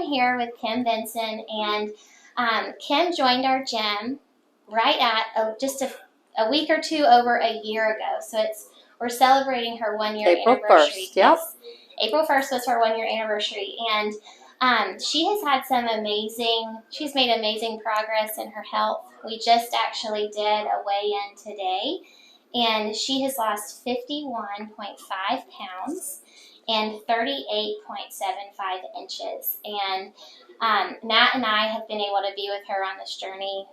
here with Kim Benson, and Kim joined our gym right at just a week or two over a year ago. So we're celebrating her 1 year April anniversary. 1st, yep. Yes. April 1st was her 1 year anniversary, and she has had she's made amazing progress in her health. We just actually did a weigh-in today, and she has lost 51.5 pounds and 38.75 inches. And Matt and I have been able to be with her on this journey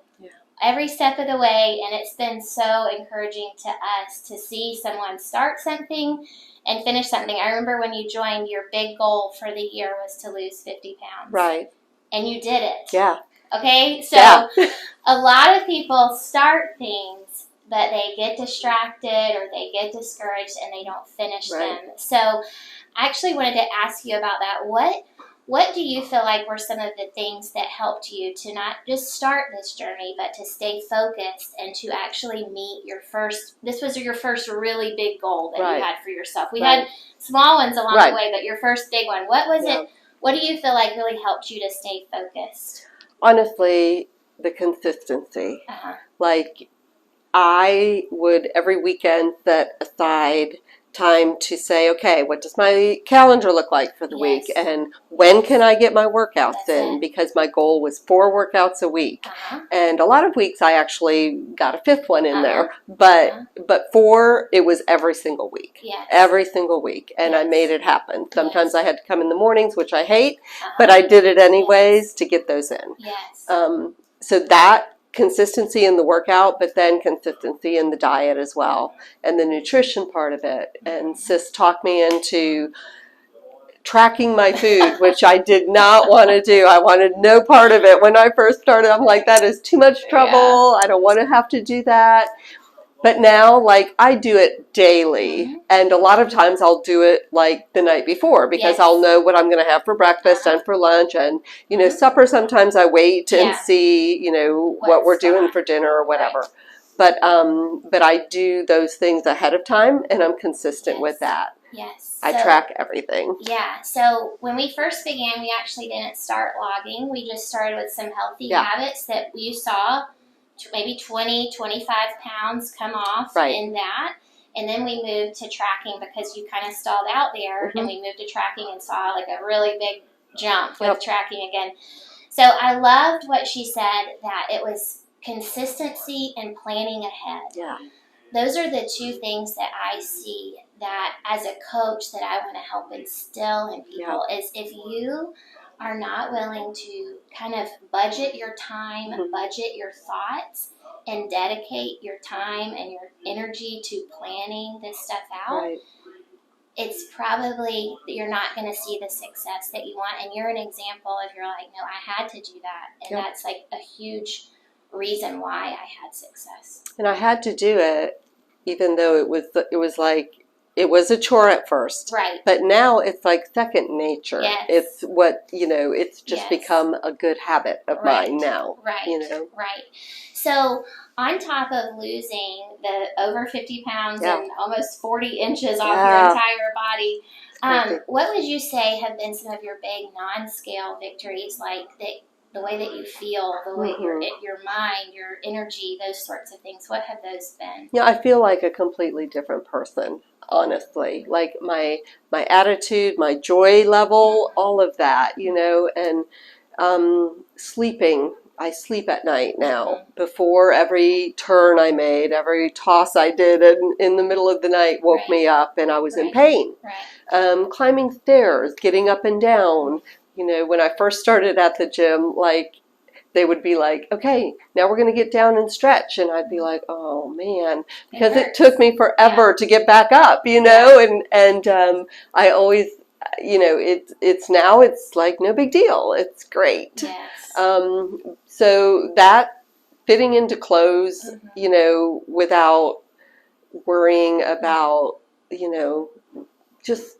every step of the way, and it's been so encouraging to us to see someone start something and finish something. I remember when you joined, your big goal for the year was to lose 50 pounds. Right. And you did it. Yeah. Okay? So a lot of people start things, but they get distracted or they get discouraged and they don't finish them. So I actually wanted to ask you about that. What do you feel like were some of the things that helped you to not just start this journey, but to stay focused and to actually meet this was your first really big goal that you had for yourself. We had small ones along the way, but your first big one. What was it? What do you feel like really helped you to stay focused? Honestly, the consistency. Like, I would every weekend set aside time to say, okay, what does my calendar look like for the week, and when can I get my workouts in? Because my goal was 4 workouts a week, and a lot of weeks I actually got a 5th one in there, but 4, it was every single week, every single week, and I made it happen. Sometimes I had to come in the mornings, which I hate, but I did it anyways to get those in. So that consistency in the workout, but then consistency in the diet as well, and the nutrition part of it. And Sis talked me into tracking my food, which I did not want to do. I wanted no part of it. When I first started, I'm like, that is too much trouble. I don't want to have to do that. But now, like, I do it daily, and a lot of times I'll do it, like, the night before, because I'll know what I'm going to have for breakfast and for lunch, and, you know, supper sometimes I wait and see, you know, what we're doing for dinner or whatever. But I do those things ahead of time, and I'm consistent with that. I track everything. So when we first began, we actually didn't start logging. We just started with some healthy habits that you saw maybe 20, 25 pounds come off in that. And then we moved to tracking because you kind of stalled out there, and we moved to tracking and saw like a really big jump with tracking again. So I loved what she said, that it was consistency and planning ahead. Those are the two things that I see that as a coach that I want to help instill in people is if you are not willing to kind of budget your time, budget your thoughts, and dedicate your time and your energy to planning this stuff out, it's probably, you're not going to see the success that you want. And you're an example of, you're like, no, I had to do that. And that's like a huge reason why I had success. And I had to do it, even though it was like, it was a chore at first, but now it's like second nature. It's what, you know, it's just become a good habit of mine now. You know? So on top of losing the over 50 pounds and almost 40 inches off your entire body, what would you say have been some of your big non-scale victories, like the way that you feel, the way your mind, your energy, those sorts of things? What have those been? Yeah, I feel like a completely different person, honestly. Like my attitude, my joy level, all of that, you know, and sleeping. I sleep at night now. Before, every turn I made, every toss I did in the middle of the night woke me up, and I was in pain. Climbing stairs, getting up and down. You know, when I first started at the gym, like, they would be like, okay, now we're going to get down and stretch. And I'd be like, oh, man, because it took me forever to get back up, you know, and I always, you know, it's now it's like no big deal. It's great. So that fitting into clothes, you know, without worrying about, you know, just,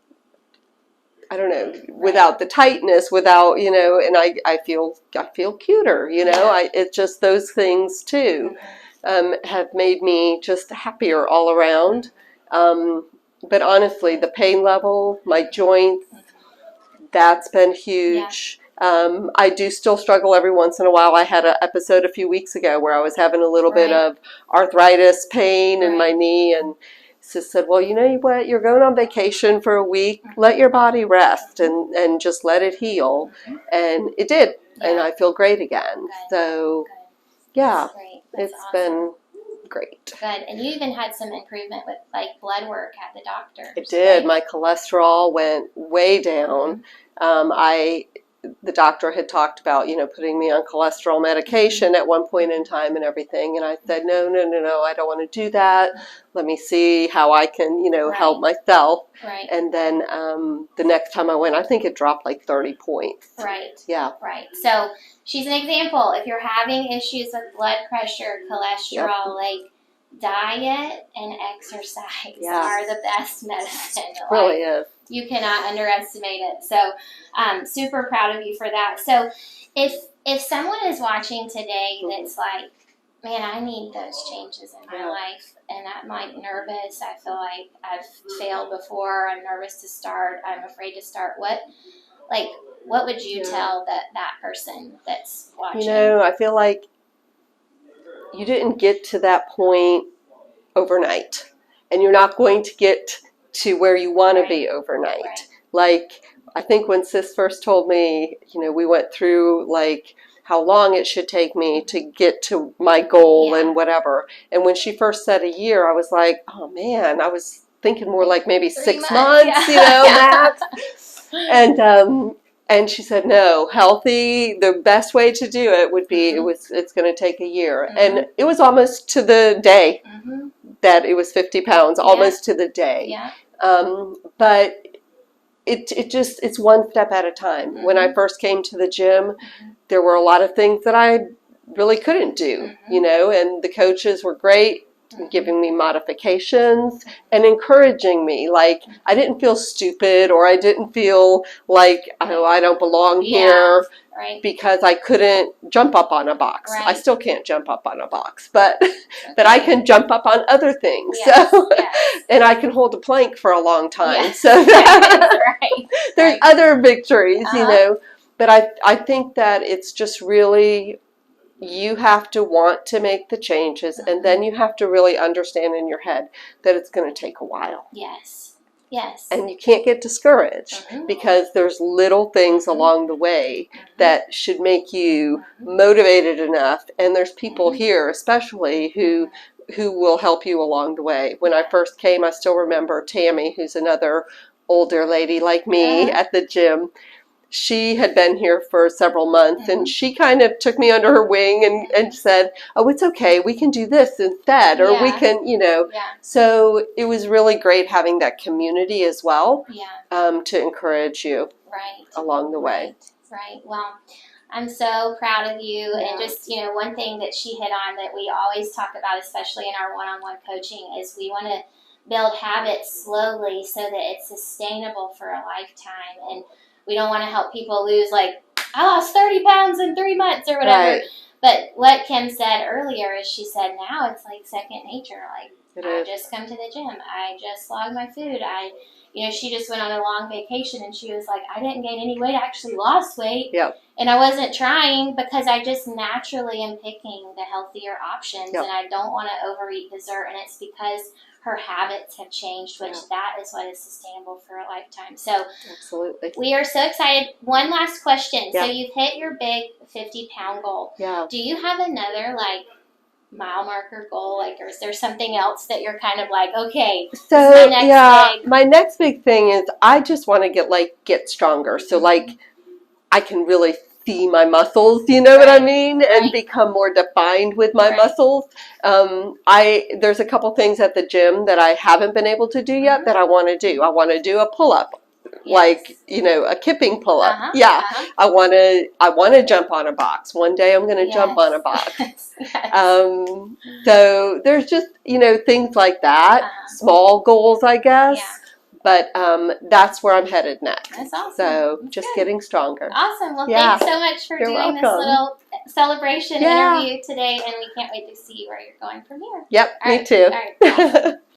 I don't know, without the tightness, without, you know, and I feel cuter, you know, it's just those things too, have made me just happier all around. But honestly, the pain level, my joints, that's been huge. I do still struggle every once in a while. I had an episode a few weeks ago where I was having a little bit of arthritis pain in my knee, and sis said, well, you know what, you're going on vacation for a week, let your body rest and just let it heal. And it did, and I feel great again. So yeah, it's been great. Good. And you even had some improvement with like blood work at the doctor. It did. My cholesterol went way down. The doctor had talked about, putting me on cholesterol medication at one point in time and everything. And I said, no, I don't want to do that. Let me see how I can, help myself. Right. And then the next time I went, I think it dropped like 30 points. Right. Yeah. Right. So she's an example. If you're having issues with blood pressure, cholesterol, like diet and exercise are the best medicine. It really is. You cannot underestimate it. So super proud of you for that. So if someone is watching today that's like, man, I need those changes in my life, and I'm like nervous, I feel like I've failed before, I'm nervous to start, I'm afraid to start, what would you tell that person that's watching? I feel like you didn't get to that point overnight, and you're not going to get to where you want to be overnight. Right. Like, I think when sis first told me, we went through like how long it should take me to get to my goal and whatever. And when she first said a year, I was like, oh man, I was thinking more like maybe 6 months, max. And she said, no, healthy, the best way to do it would be, it's going to take a year. And it was almost to the day that it was 50 pounds, almost to the day. Yeah. But it's one step at a time. When I first came to the gym, there were a lot of things that I really couldn't do, and the coaches were great, giving me modifications and encouraging me. Like, I didn't feel stupid, or I didn't feel like, oh, I don't belong here because I couldn't jump up on a box. I still can't jump up on a box, but I can jump up on other things. So, and I can hold a plank for a long time. So there's other victories, but I think that it's just really, you have to want to make the changes, and then you have to really understand in your head that it's going to take a while. Yes. And you can't get discouraged because there's little things along the way that should make you motivated enough. And there's people here, especially, who will help you along the way. When I first came, I still remember Tammy, who's another older lady like me at the gym. She had been here for several months, and she kind of took me under her wing and said, oh, it's okay, we can do this instead, or we can, So it was really great having that community as well to encourage you along the way. Right. Well, I'm so proud of you. And just, one thing that she hit on that we always talk about, especially in our one-on-one coaching, is we want to build habits slowly so that it's sustainable for a lifetime. And we don't want to help people lose, like, I lost 30 pounds in 3 months or whatever. Right. But what Kim said earlier is she said now it's like second nature. Like, I just come to the gym. I just log my food. She just went on a long vacation, and she was like, I didn't gain any weight. I actually lost weight. Yep. And I wasn't trying because I just naturally am picking the healthier options. Yep. And I don't want to overeat dessert. And it's because her habits have changed, which that is what is sustainable for a lifetime. So absolutely, we are so excited. One last question. Yeah. So you've hit your big 50-pound goal. Yeah. Do you have another mile marker goal? Or is there something else that you're kind of like, okay, so this is my next big? My next big thing is I just want to get stronger. So I can really see my muscles, what I mean, and become more defined with my muscles. There's a couple things at the gym that I haven't been able to do yet that I want to do. I want to do a pull-up. Yes. A kipping pull-up. I want to jump on a box. One day I'm going to jump on a box. So there's just, things like that. Small goals, I guess. Yeah. But that's where I'm headed next. That's awesome. So just getting stronger. Awesome. Well, thanks so much for doing this little celebration interview today, and we can't wait to see where you're going from here. Yep, me too. All right. Awesome.